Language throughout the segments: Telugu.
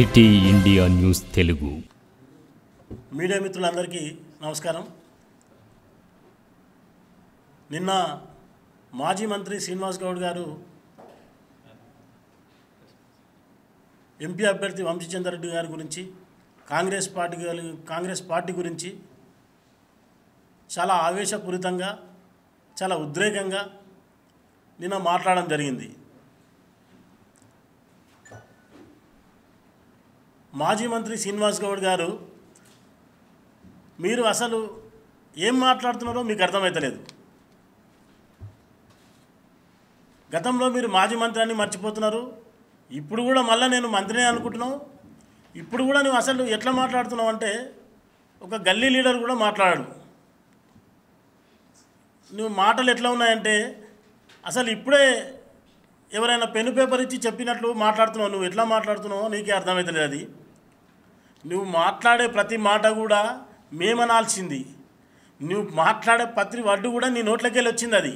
City India news Telugu media మిత్రులందరికీ నమస్కారం. నిన్న మాజీ మంత్రి శ్రీనివాస్ గౌడ్ గారు ఎంపీ అభ్యర్థి వంశీచంద్ర రెడ్డి గారి గురించి కాంగ్రెస్ పార్టీ గురించి చాలా ఆవేశపూరితంగా చాలా ఉద్రేకంగా నిన్న మాట్లాడడం జరిగింది. మాజీ మంత్రి శ్రీనివాస్ గౌడ్ గారు, మీరు అసలు ఏం మాట్లాడుతున్నారో మీకు అర్థమవుతలేదు. గతంలో మీరు మాజీ మంత్రి అని మర్చిపోతున్నారు. ఇప్పుడు కూడా మళ్ళీ నేను మంత్రినే అనుకుంటున్నావు. ఇప్పుడు కూడా నువ్వు అసలు ఎట్లా మాట్లాడుతున్నావు అంటే ఒక గల్లీ లీడర్ కూడా మాట్లాడాడు. నువ్వు మాటలు ఎట్లా ఉన్నాయంటే అసలు ఇప్పుడే ఎవరైనా పెన్ను పేపర్ ఇచ్చి చెప్పినట్లు మాట్లాడుతున్నావు. నువ్వు ఎట్లా మాట్లాడుతున్నావో నీకే అర్థమవుతలేదు. అది నువ్వు మాట్లాడే ప్రతి మాట కూడా మేమనాల్సింది. నువ్వు మాట్లాడే ప్రతి వడ్డు కూడా నీ నోట్లోకి వెళ్ళి వచ్చింది. అది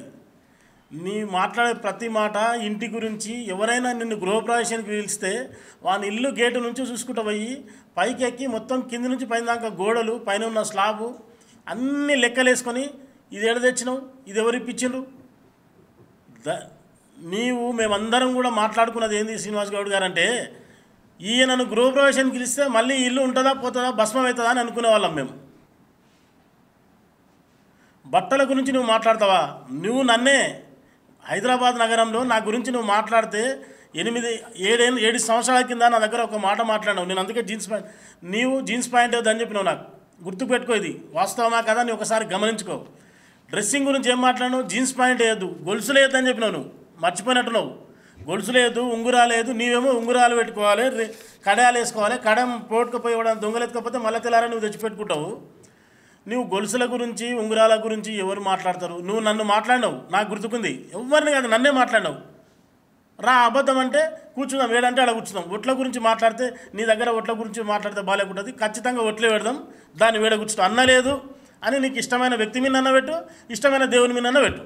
నీ మాట్లాడే ప్రతి మాట ఇంటి గురించి. ఎవరైనా నిన్ను గృహప్రవేశానికి పిలిస్తే వాని ఇల్లు గేటు నుంచి చూసుకుంటూ పోయి పైకి ఎక్కి మొత్తం కింది నుంచి పైన దాకా గోడలు, పైన ఉన్న స్లాబు అన్నీ లెక్కలేసుకొని ఇది ఎడ తెచ్చినావు, ఇది ఎవరు ఇప్పించిండ్రు. మేమందరం కూడా మాట్లాడుకున్నది ఏంది శ్రీనివాస్ గౌడ్ గారు అంటే, ఈయనను గృహప్రవేశానికి పిలిస్తే మళ్ళీ ఇల్లు ఉంటుందా పోతుందా భస్మం అవుతుందా అని అనుకునే వాళ్ళం మేము. బట్టల గురించి నువ్వు మాట్లాడతావా? నువ్వు నన్నే హైదరాబాద్ నగరంలో నా గురించి నువ్వు మాట్లాడితే 7 సంవత్సరాల కింద నా దగ్గర ఒక మాట మాట్లాడినావు. నేను అందుకే నీవు జీన్స్ ప్యాంట్ వద్దని చెప్పినావు. నాకు గుర్తుపెట్టుకో, ఇది వాస్తవమా కదా అని ఒకసారి గమనించుకో. డ్రెస్సింగ్ గురించి ఏం మాట్లాడినావు? జీన్స్ ప్యాంట్ వేయద్దు, గొలుసులు వేయద్దని చెప్పినావు. నువ్వు మర్చిపోయినట్టున్నావు. గొలుసు లేదు, ఉంగురాలు లేదు. నీవేమో ఉంగురాలు పెట్టుకోవాలి, కడాలు వేసుకోవాలి. కడం పోటుకపోయి ఇవ్వడం, దొంగలు ఎత్తుకపోతే మళ్ళీ తెల్లారా నువ్వు తెచ్చిపెట్టుకుంటావు. నువ్వు గొలుసుల గురించి ఉంగురాల గురించి ఎవరు మాట్లాడతారు? నువ్వు నన్ను మాట్లాడినావు, నాకు గుర్తుకుంది. ఎవరిని కాదు, నన్నే మాట్లాడినావు. రా అబద్ధం అంటే కూర్చుందాం, వేడంటే అలా కూర్చుందాం. ఒట్ల గురించి మాట్లాడితే నీ దగ్గర ఒట్ల గురించి మాట్లాడితే బాగాలేకుంటుంది. ఖచ్చితంగా ఒట్లే పెడదాం, దాన్ని వేడ కూర్చుంటాం. అన్నలేదు అని నీకు ఇష్టమైన వ్యక్తి మీద అన్న పెట్టు, ఇష్టమైన దేవుని మీద అన్న పెట్టు.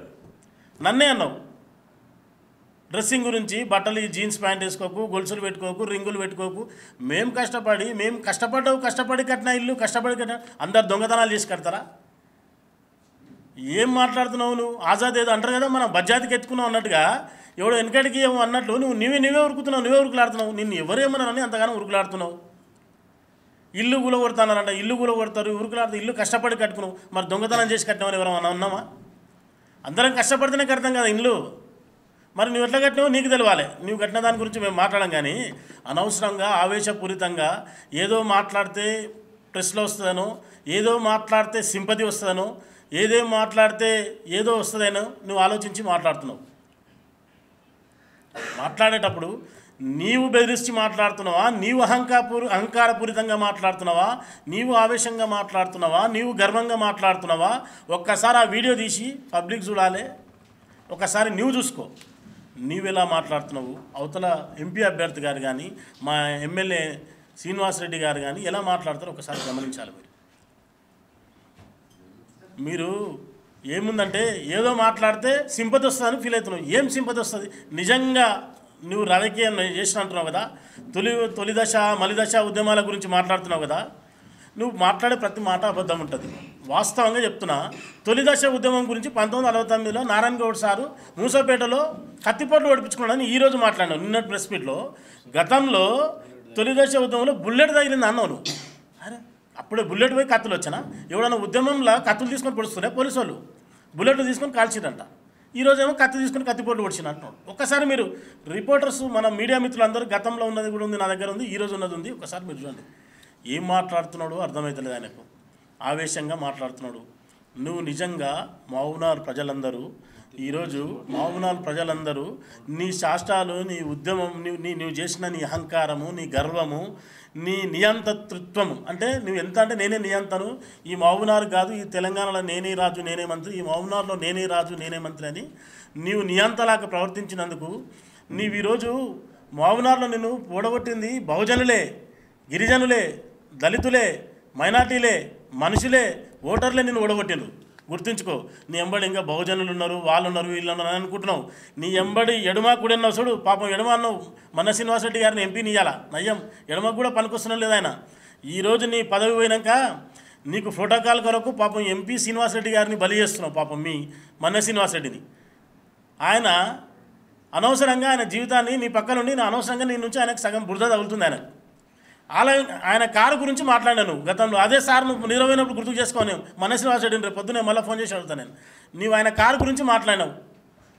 నన్నే అన్నావు. డ్రెస్సింగ్ గురించి, బట్టలు జీన్స్ ప్యాంట్ వేసుకోకు, గొలుసులు పెట్టుకోకు, రింగులు పెట్టుకోకు. మేము కష్టపడి కట్టిన ఇల్లు, కష్టపడి కట్టిన అందరు దొంగతనాలు చేసి కడతారా? ఏం మాట్లాడుతున్నావు నువ్వు? ఆజాద్ ఏదో అంటారు కదా, మనం బజ్జాతికి ఎత్తుకున్నావు అన్నట్టుగా, ఎవడో వెనకడికి ఏమో అన్నట్లు నువ్వే ఉరుకుతున్నావు, నువ్వే ఉరుకులాడుతున్నావు. నిన్ను ఎవరేమన్నారని అంతగానో ఉరుకులాడుతున్నావు. ఇల్లు కూలగొడతానంట, ఇల్లు కూలగొడతారు, ఉరుకులాడుతూ ఇల్లు కష్టపడి కట్టుకున్నావు. మరి దొంగతనం చేసి కట్టినామని ఎవరైనా ఉన్నామా? అందరం కష్టపడితేనే కడతాం కదా ఇల్లు. మరి నువ్వు ఎట్లా కట్టినావు నీకు తెలవాలి. నువ్వు కట్టిన దాని గురించి మేము మాట్లాడం. కానీ అనవసరంగా ఆవేశపూరితంగా ఏదో మాట్లాడితే ప్రెస్లో వస్తుందనో, ఏదో మాట్లాడితే సింపతి వస్తుందనో, ఏదో మాట్లాడితే ఏదో వస్తుందనో నువ్వు ఆలోచించి మాట్లాడుతున్నావు. మాట్లాడేటప్పుడు నీవు బెదిరించి మాట్లాడుతున్నావా, నీవు అహంకారపూరితంగా మాట్లాడుతున్నావా, నీవు ఆవేశంగా మాట్లాడుతున్నావా, నీవు గర్వంగా మాట్లాడుతున్నావా? ఒక్కసారి ఆ వీడియో తీసి పబ్లిక్ చూడాలి. ఒకసారి నువ్వు చూసుకో, నీవెలా మాట్లాడుతున్నావు. అవతల ఎంపీ అభ్యర్థి గారు కానీ, మా ఎమ్మెల్యే శ్రీనివాస్ రెడ్డి గారు కానీ ఎలా మాట్లాడతారో ఒకసారి గమనించాలి. మీరు ఏముందంటే ఏదో మాట్లాడితే సింపతి వస్తుందని ఫీల్ అవుతున్నావు. ఏం సింపతి వస్తుంది? నిజంగా నువ్వు రాజకీయం చేసిన అంటున్నావు కదా, తొలి దశ మలి దశ ఉద్యమాల గురించి మాట్లాడుతున్నావు కదా. నువ్వు మాట్లాడే ప్రతి మాట అబద్ధం ఉంటుంది. వాస్తవంగా చెప్తున్నా, తొలి దశ ఉద్యమం గురించి 1969లో నారాయణ గౌడ్ సారు మూసపేటలో కత్తిపోట్లు ఓడిపించుకున్నాడని ఈరోజు మాట్లాడినావు నిన్నటి ప్రెస్ మీట్లో. గతంలో తొలి దశ ఉద్యమంలో బుల్లెట్ తగిలింది అన్నావు నువ్వు. అరే అప్పుడే బుల్లెట్ పోయి కత్తులు వచ్చానా? ఎవడన్నా ఉద్యమంలో కత్తులు తీసుకొని పొడుస్తున్నాయి పోలీసు వాళ్ళు, బుల్లెట్లు తీసుకొని కాల్చిరంట. ఈరోజేమో కత్తి తీసుకొని కత్తిపోట్లు పొడిచిన అంటున్నాడు. ఒక్కసారి మీరు రిపోర్టర్స్, మన మీడియా మిత్రులందరూ, గతంలో ఉన్నది కూడా ఉంది, నా దగ్గర ఉంది, ఈరోజు ఉన్నది ఉంది. ఒకసారి మీరు చూడండి. ఏం మాట్లాడుతున్నాడు అర్థమవుతలేదు. ఆయనకు ఆవేశంగా మాట్లాడుతున్నాడు. నువ్వు నిజంగా మహబూబ్నగర్ ప్రజలందరూ, ఈరోజు మహబూబ్నగర్ ప్రజలందరూ నీ శాస్త్రాలు, నీ ఉద్యమం, నువ్వు చేసిన నీ అహంకారము, నీ గర్వము, నీ నియంతృత్వము, అంటే నువ్వు ఎంత అంటే నేనే నియంతను, ఈ మహబూబ్నగర్ కాదు, ఈ తెలంగాణలో నేనే రాజు నేనే మంత్రి, ఈ మహబూబ్నగర్లో నేనే రాజు నేనే మంత్రి అని నీవు నియంతలాగా ప్రవర్తించినందుకు నీవు ఈరోజు మహబూబ్నగర్లో నిన్ను ఓడగొట్టింది బహుజనులే, గిరిజనులే, దళితులే, మైనార్టీలే, మనుషులే, ఓటర్లే నిన్ను ఓడగొట్టిండ్రు. గుర్తుంచుకో. నీ ఎంబడి ఇంకా బహుజనులు ఉన్నారు, వాళ్ళు ఉన్నారు, వీళ్ళు ఉన్నారు అని అనుకుంటున్నావు. నీ ఎంబడి ఎడమా కూడా అన్నావు చూడు, పాపం ఎడమ అన్నావు. మన శ్రీనివాసరెడ్డి గారిని ఎంపీని ఇయ్యాలా నయ్యం, ఎడమకు కూడా పనికొస్తున్నాం లేదు ఆయన. ఈరోజు నీ పదవి పోయినాక నీకు ప్రోటోకాల్ కొరకు పాపం ఎంపీ శ్రీనివాసరెడ్డి గారిని బలి చేస్తున్నావు. పాపం మీ మన శ్రీనివాసరెడ్డిని ఆయన అనవసరంగా ఆయన జీవితాన్ని నీ పక్క నుండి అనవసరంగా నీ నుంచి ఆయనకు సగం బురద తగులుతుంది. ఆయన కారు గురించి మాట్లాడాను గతంలో. అదే సార్ నువ్వు నిరవైనప్పుడు గుర్తు చేసుకోను. మన శ్రీనివాసరెడ్డిని రేపు పొద్దునే మళ్ళీ ఫోన్ చేసి అడుగుతాను నేను. నీవు ఆయన కారు గురించి మాట్లాడినావు.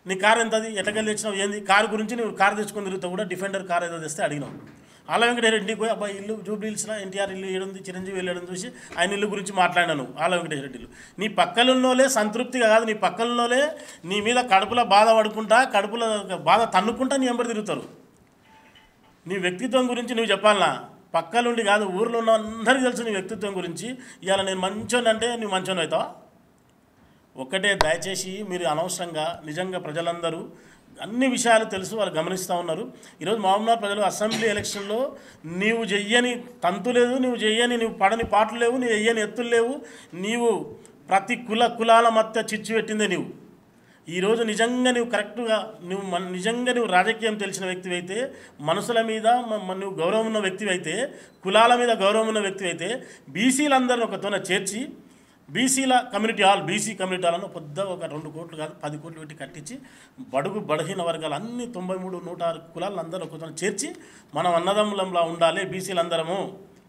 నీ కారు ఎంతది, ఎట్టకెళ్ళి తెచ్చినావు, ఏంది కారు గురించి నువ్వు కారు తెచ్చుకుని తిరుగుతావు కూడా. డిఫెండర్ కారు ఏదో తెస్తే అడిగినావు. ఆల వెంకటరెడ్డికి పోయి అబ్బాయి ఇల్లు జూబ్లీ హిల్స్లో ఎన్టీఆర్ ఇల్లు ఏడుంది, చిరంజీవి వెళ్ళడం చూసి ఆయన ఇల్లు గురించి మాట్లాడినాను. ఆల వెంకటరెడ్డిలు నీ పక్కలలోనే సంతృప్తిగా కాదు, నీ పక్కలలోనే నీ మీద కడుపులో బాధ పడుకుంటా, కడుపులో బాధ తన్నుకుంటా నీ ఎంబడి తిరుగుతారు. నీ వ్యక్తిత్వం గురించి నువ్వు చెప్పాలనా? పక్కలుండి కాదు, ఊరిలో ఉన్న అందరికీ తెలుసు నీ వ్యక్తిత్వం గురించి. ఇవాళ నేను మంచోని అంటే నువ్వు మంచోని అవుతావా? ఒక్కటే దయచేసి మీరు అనవసరంగా నిజంగా ప్రజలందరూ అన్ని విషయాలు తెలుసు, వాళ్ళు గమనిస్తూ ఉన్నారు. ఈరోజు మహబూబ్నగర్ ప్రజలు అసెంబ్లీ ఎలక్షన్లో నీవు చెయ్యని తంతు లేదు, నువ్వు పడని పాటలు లేవు, నీవు చెయ్యని ఎత్తులు లేవు. నీవు ప్రతి కులాల మధ్య చిచ్చు పెట్టిందే నీవు. ఈరోజు నిజంగా నువ్వు కరెక్ట్గా నిజంగా నువ్వు రాజకీయం తెలిసిన వ్యక్తివి అయితే, మనసుల మీద నువ్వు గౌరవం ఉన్న వ్యక్తివి అయితే, కులాల మీద గౌరవం ఉన్న వ్యక్తివి అయితే, బీసీలందరినీ ఒకతోన చేర్చి బీసీల community hall, BC community hall అని పెద్ద ఒక 2 కోట్లు కాదు 10 కోట్లు పెట్టి కట్టించి బలహీన వర్గాలు అన్ని 93, 106 కులాలను అందరూ ఒకతోన చేర్చి మనం అన్నదమ్ములంలా ఉండాలి బీసీలందరము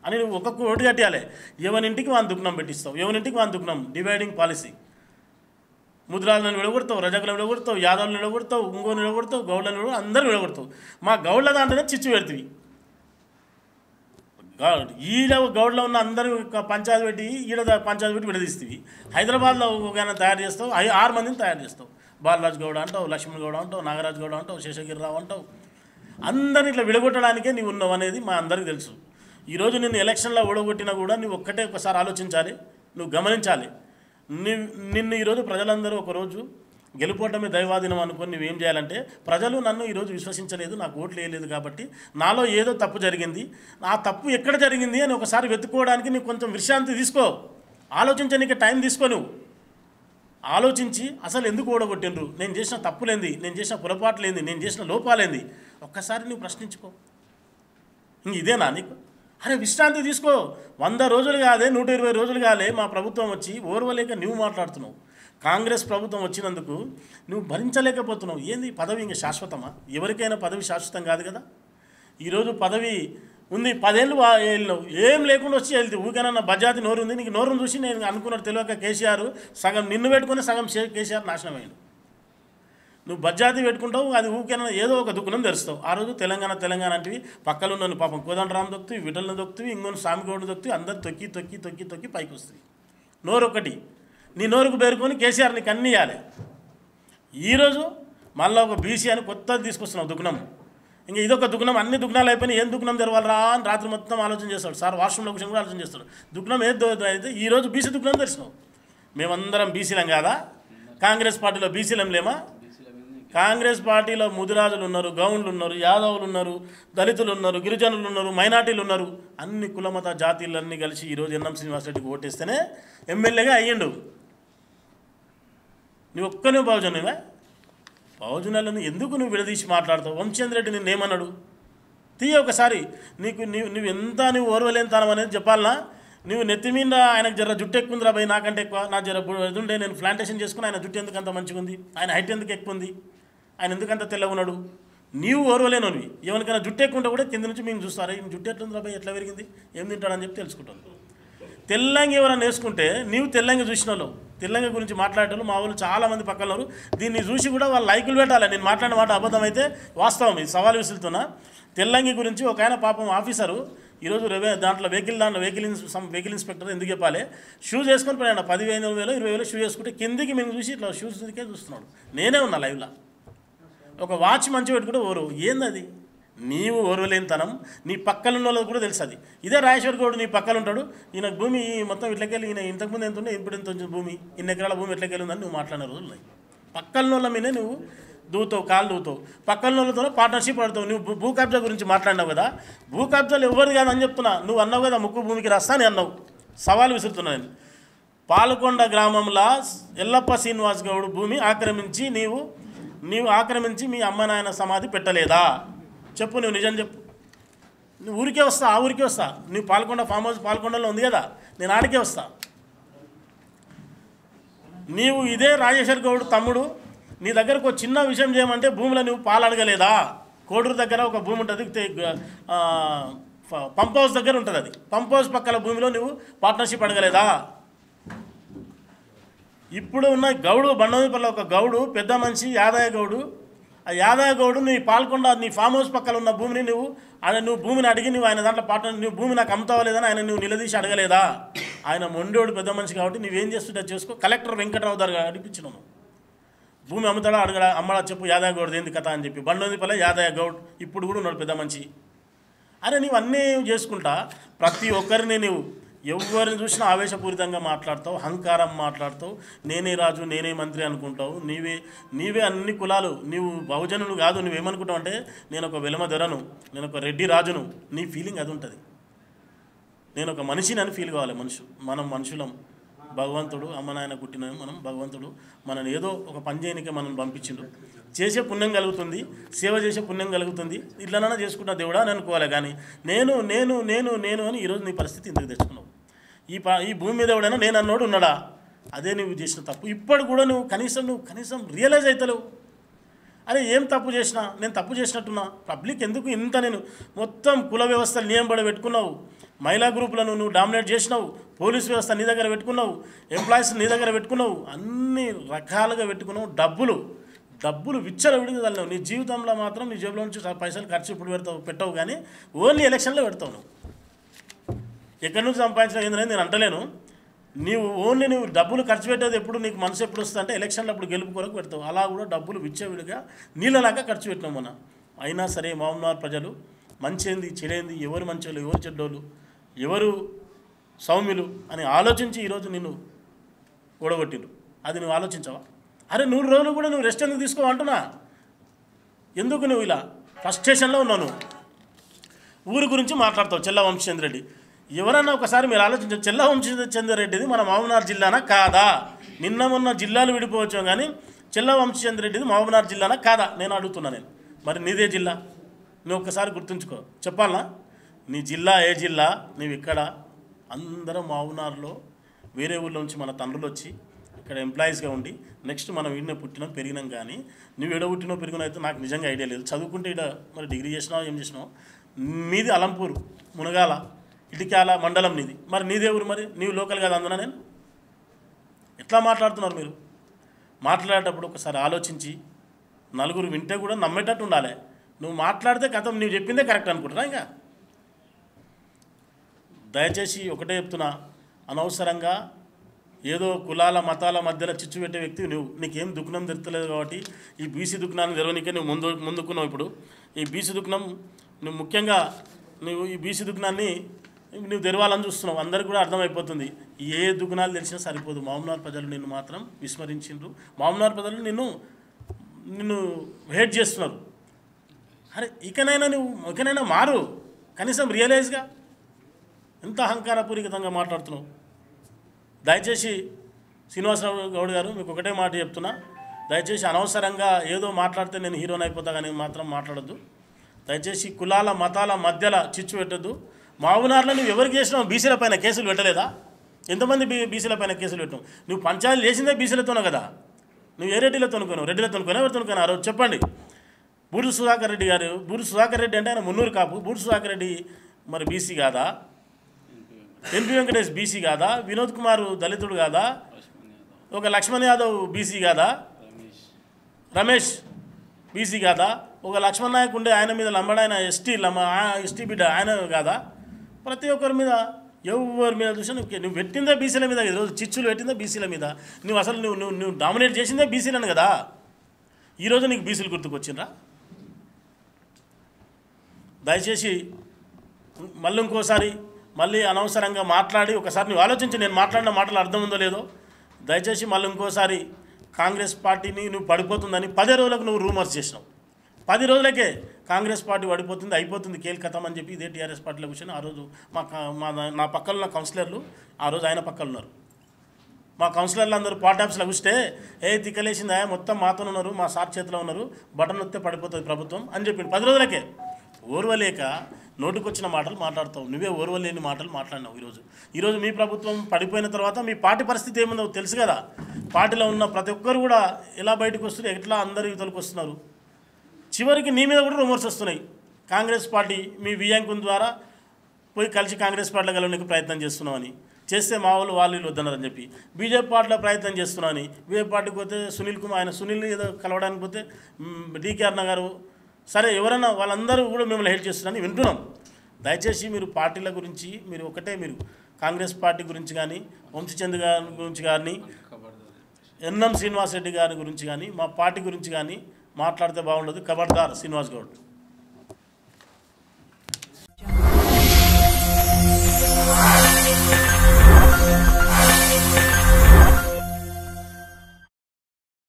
అని నువ్వు ఒక్కొక్క ఓటు కట్టాలి. ఎవరింటికి వాని దుఃఖం పెట్టిస్తావు, ఎవరింటికి వాని దుఃఖం. Dividing policy. ముద్రాలను విడగొడతావు, రజకులను విడగొడతావు, యాదవులను విడగొడతావు, ఇంగోని విడగొడతావు, గౌడ్లను విడగొడతావు, అందరూ విడగొడతావు. మా గౌడ్ల దాంట్లోనే చిచ్చు పెడుతుంది. ఈడ గౌడ్లో ఉన్న అందరూ పంచాయతీ పెట్టి ఈడ పంచాయతీ పెట్టి విడదీస్తుంది. హైదరాబాద్లో ఒక తయారు చేస్తావు, 6 మందిని తయారు చేస్తావు. బాలరాజు గౌడ అంటావు, లక్ష్మణ్ గౌడ అంటావు, నాగరాజు గౌడ అంటావు, శేషగిరిరావు అంటావు. అందరిని ఇట్లా విడగొట్టడానికే నీవు ఉన్నావు అనేది మా అందరికీ తెలుసు. ఈరోజు నిన్ను ఎలక్షన్లో ఓడగొట్టినా కూడా నువ్వు ఒక్కటే ఒకసారి ఆలోచించాలి, నువ్వు గమనించాలి. నిన్ను ఈరోజు ప్రజలందరూ ఒకరోజు గెలుపోవటమే దైవాధీనం అనుకొని నువ్వేం చేయాలంటే, ప్రజలు నన్ను ఈరోజు విశ్వసించలేదు, నాకు ఓట్లు వేయలేదు కాబట్టి నాలో ఏదో తప్పు జరిగింది, ఆ తప్పు ఎక్కడ జరిగింది అని ఒకసారి వెతుక్కోవడానికి నీకు కొంచెం విశ్రాంతి తీసుకో, ఆలోచించడానికి టైం తీసుకో. నువ్వు ఆలోచించి అసలు ఎందుకు ఓడగొట్టిండ్రు, నేను చేసిన తప్పులేంది, నేను చేసిన పొరపాట్లేంది, నేను చేసిన లోపాలేంది ఒక్కసారి నువ్వు ప్రశ్నించుకో. ఇంక ఇదేనా నీకు? అరే విశ్రాంతి తీసుకో. 100 రోజులు కాదే, 120 రోజులు కాలే మా ప్రభుత్వం వచ్చి ఓర్వలేక నువ్వు మాట్లాడుతున్నావు. కాంగ్రెస్ ప్రభుత్వం వచ్చినందుకు నువ్వు భరించలేకపోతున్నావు. ఏంది పదవి ఇంకా శాశ్వతమా? ఎవరికైనా పదవి శాశ్వతం కాదు కదా. ఈరోజు పదవి ఉంది, 10 ఏళ్ళు వెళ్ళినావు, ఏం లేకుండా వచ్చి వెళ్తే ఊరికైనా బజాతి నోరు ఉంది. నీకు నోరును చూసి నేను అనుకున్నాడు తెలియక కేసీఆర్ సగం నిన్ను పెట్టుకుని సగం కేసీఆర్ నాశనం అయ్యాడు. నువ్వు బజ్జాతి పెట్టుకుంటావు, అది ఊరికైనా ఏదో ఒక దుఃఖం తెరుస్తావు. ఆ రోజు తెలంగాణ అంటివి, పక్కలో ఉన్న పాపం కోదండరామ్ దొక్కుతూ, విఠల్ని దొక్కుతూ, ఇంకొన్ని స్వామిగౌడ్ని దొక్కుతూ, అందరు తొక్కి పైకి వస్తుంది. నోరు ఒకటి, నీ నోరుకు పేరుకొని కేసీఆర్ నీకు అన్నీ ఇవ్వాలి. ఈరోజు మళ్ళీ ఒక బీసీ అని కొత్తది తీసుకొస్తున్నావు దుఃఖం. ఇంకా ఇదొక దుఃఖం, అన్ని దుఃఖాలు అయిపోయినాయి, ఏం దుఃఖం తెరవాలరా అని రాత్రి మొత్తం ఆలోచన చేస్తాడు సార్. వాష్రూమ్లో కూర్చొని కూడా ఆలోచన చేస్తాడు. దుఃఖం ఏది అయితే ఈరోజు బీసీ దుఃఖం తెరిచినావు. మేమందరం బీసీలం కాదా? కాంగ్రెస్ పార్టీలో బీసీలం లేమా? కాంగ్రెస్ పార్టీలో ముదిరాజులు ఉన్నారు, గౌండ్లు ఉన్నారు, యాదవులు ఉన్నారు, దళితులు ఉన్నారు, గిరిజనులు ఉన్నారు, మైనార్టీలు ఉన్నారు. అన్ని కులమత జాతీయులన్నీ కలిసి ఈరోజు ఎన్ఎం శ్రీనివాసరెడ్డికి ఓటేస్తేనే ఎమ్మెల్యేగా అయ్యిండు. నువ్వు ఒక్కనే బహుజనువే. బహుజనులను ఎందుకు నువ్వు విడదీసి మాట్లాడతావు? వంశేంద్ర రెడ్డి నిన్ను ఏమన్నాడు? ఒకసారి నువ్వు ఎంత నువ్వు ఓర్వలేనితనం అనేది చెప్పాలనా? నువ్వు నెత్తి మీద ఆయనకు జర జుట్టు ఎక్కువ ఉందిరా భయ్, నాకంటే ఎక్కువ, నా జర ఎదుండే నేను ప్లాంటేషన్ చేసుకుని ఆయన జుట్టు ఎందుకు అంత మంచిగా ఉంది, ఆయన హైట్ ఎందుకు ఎక్కువ ఉంది, ఆయన ఎందుకంత తెల్లగా ఉన్నాడు. నీవు ఓర్వలేనోనివి. ఎవరికైనా జుట్టు ఎక్కువ ఉంటే కూడా కింద నుంచి మేము చూస్తారా ఈయన జుట్టు ఎట్లుందిరా భయ్, ఎట్లా పెరిగింది, ఏం తింటాడని చెప్పి తెలుసుకుంటాను. తెల్లంగి ఎవరైనా వేసుకుంటే నీవు తెల్లంగి చూసిన వాళ్ళు, తెల్లంగి గురించి మాట్లాడేటోళ్ళు మా వాళ్ళు చాలామంది పక్కన్నారు. దీన్ని చూసి కూడా వాళ్ళు లైకులు పెట్టాలి. నేను మాట్లాడిన మాట అబద్ధం అయితే వాస్తవం, ఇది సవాల్ విసులుతున్నా. తెల్లంగి గురించి ఒక ఆయన పాపం ఆఫీసరు ఈరోజు దాంట్లో వెహికల్ ఇన్స్పెక్టర్ ఎందుకు చెప్పాలి, షూస్ వేసుకొని పోయాడు. 10,000, 20,000 షూ వేసుకుంటే కిందికి మేము చూసి ఇట్లా షూస్ దికే చూస్తున్నాడు. నేనే ఉన్నా లైవ్లో. ఒక వాచ్ మంచి పెట్టుకుంటే ఓరు ఏంది అది? నీవు ఓర్వలేనితనం నీ పక్కన ఉన్న వాళ్ళకి కూడా తెలుసు. అది ఇదే రాజేశ్వర్ గౌడ్ నీ పక్కన ఉంటాడు. ఈయన భూమి మొత్తం ఇట్లకెళ్ళి, ఈయన ఇంతకుముందు ఎంత ఉండే ఇప్పుడు ఎంత వచ్చింది భూమి, ఇన్ని ఎకరాల భూమి ఎట్లకెళ్ళి ఉందని నువ్వు మాట్లాడిన రోజులు ఉన్నాయి. పక్కన వాళ్ళ మీదే నువ్వు దూతావు, కాలు దూతావు, పక్కన వాళ్ళతో పార్ట్నర్షిప్ పడతావు. నువ్వు భూ కబ్జా గురించి మాట్లాడినావు కదా, భూ కబ్జాలు ఎవరిది కాదని చెప్తున్నా. నువ్వు అన్నావు కదా ముక్కు భూమికి రాస్తా అని అన్నావు. సవాల్ విసురుతున్నా నేను. పాలకొండ గ్రామంలో ఎల్లప్ప శ్రీనివాస్ గౌడ్ భూమి ఆక్రమించి నీవు ఆక్రమించి మీ అమ్మ నాయన సమాధి పెట్టలేదా? చెప్పు, నువ్వు నిజం చెప్పు. నువ్వు ఊరికే వస్తా, ఆ ఊరికే వస్తా. నువ్వు పాలకొండ ఫామ్ హౌస్ పాలకొండలో ఉంది కదా, నేను ఆడికే వస్తా. నీవు ఇదే రాజేశ్వర్ గౌడ్ తమ్ముడు నీ దగ్గరకు ఒక చిన్న విషయం చేయమంటే భూమిలో నువ్వు పాలు అడగలేదా? కోడూరు దగ్గర ఒక భూమి ఉంటుంది, పంప్ హౌస్ దగ్గర ఉంటుంది. అది పంప్ హౌస్ పక్కల భూమిలో నువ్వు పార్ట్నర్షిప్ అడగలేదా? ఇప్పుడు ఉన్న గౌడు బండోదిపల్లి ఒక గౌడు పెద్ద మనిషి యాదయ్య గౌడు. ఆ యాదయ్య గౌడు నీ పాల్కొండ నీ ఫామ్ హౌస్ పక్కన ఉన్న భూమిని నువ్వు భూమిని అడిగి నువ్వు ఆయన దాంట్లో పార్ట్నర్ నువ్వు భూమి నాకు అమ్ముతావా లేదని ఆయన నువ్వు నిలదీసి అడగలేదా? ఆయన మొండోడు పెద్ద మనిషి కాబట్టి నువ్వేం చేస్తుంటే చేసుకో. కలెక్టర్ వెంకటరావు గారు అడిపించినాము. భూమి అమ్ముతాడా అడగడా, అమ్మడా చెప్పు యాదయ్య గౌడ్ ఏంది కథ అని చెప్పి. బండోదిపల్లి యాదయ్య గౌడ్ ఇప్పుడు కూడా ఉన్నాడు పెద్ద మనిషి. అరే నీవు అన్నీ చేసుకుంటా ప్రతి ఒక్కరిని నువ్వు ఎవరిని చూసినా ఆవేశపూరితంగా మాట్లాడతావు, అహంకారం మాట్లాడతావు, నేనే రాజు నేనే మంత్రి అనుకుంటావు. నీవే అన్ని కులాలు, నీవు బహుజనులు కాదు. నువ్వేమనుకుంటావు అంటే నేను ఒక వెలమ దొరను, నేను ఒక రెడ్డి రాజును. నీ ఫీలింగ్ అది ఉంటుంది. నేను ఒక మనిషిని అని ఫీల్ కావాలి. మనం మనుషులం. భగవంతుడు అమ్మ నాయన పుట్టిన మనం భగవంతుడు మనని ఏదో ఒక పని చేయనికే మనం పంపించిండు. చేసే పుణ్యం కలుగుతుంది, సేవ చేసే పుణ్యం కలుగుతుంది. ఇట్లనైనా చేసుకుంటా దేవుడా అని అనుకోవాలి. కానీ నేను నేను నేను నేను అని ఈరోజు నీ పరిస్థితి ఎందుకు తెచ్చుకున్నావు? ఈ భూమి మీద ఎవడైనా నేను అన్నోడు ఉన్నాడా? అదే నువ్వు చేసిన తప్పు. ఇప్పుడు కూడా నువ్వు కనీసం రియలైజ్ అవుతలేవు. అరే ఏం తప్పు చేసినా, నేను తప్పు చేసినట్టున్నా. పబ్లిక్ ఎందుకు ఇంత నేను మొత్తం కుల వ్యవస్థలు నియంబడి పెట్టుకున్నావు, మహిళా గ్రూపులను నువ్వు డామినేట్ చేసినావు, పోలీస్ వ్యవస్థ నీ దగ్గర పెట్టుకున్నావు, ఎంప్లాయీస్ నీ దగ్గర పెట్టుకున్నావు, అన్ని రకాలుగా పెట్టుకున్నావు. డబ్బులు విచ్చలవిడిగా తల్లినావు. నీ జీవితంలో మాత్రం నీ జేబులో నుంచి పైసలు ఖర్చు ఇప్పుడు పెట్టవు కానీ ఓన్లీ ఎలక్షన్లో పెడతావు. నువ్వు ఎక్కడి నుంచి సంపాదించిన ఏంటనేది నేను అంటలేను. నువ్వు డబ్బులు ఖర్చు పెట్టేది ఎప్పుడు నీకు మనసు ఎప్పుడు వస్తుంది అంటే ఎలక్షన్లో అప్పుడు గెలుపు కొరకు పెడతావు. అలా కూడా డబ్బులు విచ్చవిడిగా నీళ్ళలాగా ఖర్చు పెట్టినాం మనం. అయినా సరే మహబూబ్నగర్ ప్రజలు మంచేంది చెడేంది, ఎవరు మంచోళ్ళు ఎవరు చెడ్డోళ్ళు, ఎవరు సౌమ్యులు అని ఆలోచించి ఈరోజు నిన్ను ఓడగొట్టిరు. అది నువ్వు ఆలోచించవా? అరే 100 రోజులు కూడా నువ్వు రెస్ట్ ఎందుకు తీసుకో అంటున్నా. ఎందుకు నువ్వు ఇలా ఫ్రస్ట్రేషన్లో ఉన్నావు? ఊరి గురించి మాట్లాడతావు. చెల్ల వంశచంద్రెడ్డి ఎవరన్నా ఒకసారి మీరు ఆలోచించారు. చెల్ల వంశచంద్రెడ్డిది మన మహబూబ్నగర్ జిల్లానా కాదా? నిన్న మొన్న జిల్లాలు విడిపోవచ్చు కానీ చెల్ల వంశచంద్రెడ్డిది మహబూబ్నగర్ జిల్లానా కాదా నేను అడుగుతున్నా. నేను మరి నీదే జిల్లా, నువ్వు ఒక్కసారి గుర్తుంచుకో. చెప్పాలనా నీ జిల్లా ఏ జిల్లా? నువ్వు ఇక్కడ అందరం మహబూబ్నగర్లో వేరే ఊళ్ళో నుంచి మన తండ్రులు వచ్చి ఇక్కడ ఎంప్లాయీస్గా ఉండి నెక్స్ట్ మనం వీడినే పుట్టినాం పెరిగినాం. కానీ నువ్వు ఎడ పుట్టినో పెరిగినా అయితే నాకు నిజంగా ఐడియా లేదు. చదువుకుంటే ఇక్కడ మరి డిగ్రీ చేసినావు ఏం చేసినావు? మీది అలంపూరు మునగాల ఇటికాల మండలం నీది. మరి నీదే ఊరు, మరి నీవు లోకల్ కాదు అందున. నేను ఎట్లా మాట్లాడుతున్నారు మీరు? మాట్లాడేటప్పుడు ఒకసారి ఆలోచించి నలుగురు వింటే కూడా నమ్మేటట్టు ఉండాలి. నువ్వు మాట్లాడితే కథం నువ్వు చెప్పిందే కరెక్ట్ అనుకుంటున్నా. ఇంకా దయచేసి ఒకటే చెప్తున్నా, అనవసరంగా ఏదో కులాల మతాల మధ్యలో చిచ్చు పెట్టే వ్యక్తి నువ్వు. నీకేం దుఃఖనం తెరతలేదు కాబట్టి ఈ బీసీ దుఃఖనాన్ని తెరవనికే నువ్వు ముందుకున్నావు. ఇప్పుడు ఈ బీసీ దుఃఖనం నువ్వు ముఖ్యంగా ఈ బీసీ దుఃఖనాన్ని నువ్వు తెరవాలని చూస్తున్నావు. అందరికీ కూడా అర్థమైపోతుంది. ఏ దుఃఖనాలు తెలిసినా సరిపోదు. మహబూబ్నగర్ ప్రజలు నిన్ను మాత్రం విస్మరించిండ్రు. మహబూబ్నగర్ ప్రజలు నిన్ను హేట్ చేస్తున్నారు. అరే ఇకనైనా మారు, కనీసం రియలైజ్గా. ఎంత అహంకారపూరితంగా మాట్లాడుతున్నావు. దయచేసి శ్రీనివాసరావు గౌడ్ గారు మీకు ఒకటే మాట చెప్తున్నా, దయచేసి అనవసరంగా ఏదో మాట్లాడితే నేను హీరోని అయిపోతా కానీ మాత్రం మాట్లాడద్దు. దయచేసి కులాల మతాల మధ్యలో చిచ్చు పెట్టద్దు. మహబూబ్నగర్లో నువ్వు ఎవరికి చేసినావు? బీసీల పైన కేసులు పెట్టలేదా? ఎంతమంది బీసీల పైన కేసులు పెట్టావు? నువ్వు పంచాయతీలు చేసిందే బీసీలతోనే కదా. నువ్వు ఏ రెడ్డిలతో కొన్నావు? రెడ్డిలతో కొన్నావు, ఎవరితో కొన్నావు? ఆ రోజు చెప్పండి. బూరు సుధాకర్ రెడ్డి గారు, బూరు సుధాకర్ రెడ్డి అంటే ఆయన మున్నూరు కాపు. బూరు సుధాకర్ రెడ్డి మరి బీసీ కాదా? ఎన్పి వెంకటేష్ బీసీ కాదా? వినోద్ కుమార్ దళితుడు కాదా? ఒక లక్ష్మణ్ యాదవ్ బీసీ కాదా? రమేష్ బీసీ కాదా? ఒక లక్ష్మణ్ నాయక్ ఉండే ఆయన మీద లంబడాయన ఎస్టీ బిడ్డ ఆయన కాదా? ప్రతి ఒక్కరి మీద ఎవరి మీద చూసినా నువ్వు పెట్టిందే బీసీల మీద. ఈరోజు చిచ్చులు పెట్టిందే బీసీల మీద. నువ్వు అసలు నువ్వు డామినేట్ చేసిందే బీసీలను కదా. ఈరోజు నీకు బీసీలు గుర్తుకొచ్చిండ్రా? దయచేసి మళ్ళీ అనవసరంగా మాట్లాడి ఒకసారి నువ్వు ఆలోచించి నేను మాట్లాడిన మాటలు అర్థం ఉందో లేదో. దయచేసి మళ్ళీ ఇంకోసారి కాంగ్రెస్ పార్టీని నువ్వు పడిపోతుందని 10 రోజులకు నువ్వు రూమర్స్ చేసినావు. 10 రోజులకే కాంగ్రెస్ పార్టీ పడిపోతుంది, అయిపోతుంది, కేల్కతం అని చెప్పి ఇదే టీఆర్ఎస్ పార్టీలో కూర్చొని ఆ రోజు నా పక్కన ఉన్న కౌన్సిలర్లు ఆ రోజు ఆయన పక్కన ఉన్నారు. మా కౌన్సిలర్లు అందరూ పార్ట్ ఆఫీస్లో కూస్తే తిక్కలేసిందా మొత్తం మాతో ఉన్నారు, మా సార్ చేతిలో ఉన్నారు, బటన్ వస్తే పడిపోతుంది ప్రభుత్వం అని చెప్పిండు 10 రోజులకే. ఓర్వలేక నోటికొచ్చిన మాటలు మాట్లాడతావు, నువ్వే ఓర్వలేని మాటలు మాట్లాడినావు. ఈరోజు మీ ప్రభుత్వం పడిపోయిన తర్వాత మీ పార్టీ పరిస్థితి ఏముందో తెలుసు కదా. పార్టీలో ఉన్న ప్రతి ఒక్కరు కూడా ఎలా బయటకు వస్తున్నారు, ఎట్లా అందరు యువతలకు వస్తున్నారు. చివరికి నీ మీద కూడా రూమర్స్ వస్తున్నాయి. కాంగ్రెస్ పార్టీ మీ వియాంకుల ద్వారా పోయి కలిసి కాంగ్రెస్ పార్టీలో కలవడానికి ప్రయత్నం చేస్తున్నామని, చేస్తే మా వాళ్ళు వీళ్ళు వద్దన్నారని చెప్పి బీజేపీ పార్టీలో ప్రయత్నం చేస్తున్నామని. బీజేపీ పార్టీకి పోతే సునీల్ కుమార్, ఆయన సునీల్ని ఏదో కలవడానికి పోతే డీకే అన్న గారు, సరే ఎవరైనా వాళ్ళందరూ కూడా మిమ్మల్ని హెల్ప్ చేస్తున్నారని వింటున్నాం. దయచేసి మీరు పార్టీల గురించి మీరు మీరు కాంగ్రెస్ పార్టీ గురించి కానీ, వంశీచంద్ గారి గురించి కానీ, ఎన్ఎం శ్రీనివాస్ రెడ్డి గారి గురించి కానీ, మా పార్టీ గురించి కానీ మాట్లాడితే బాగుండదు. ఖబర్దార్ శ్రీనివాస్ గౌడ్.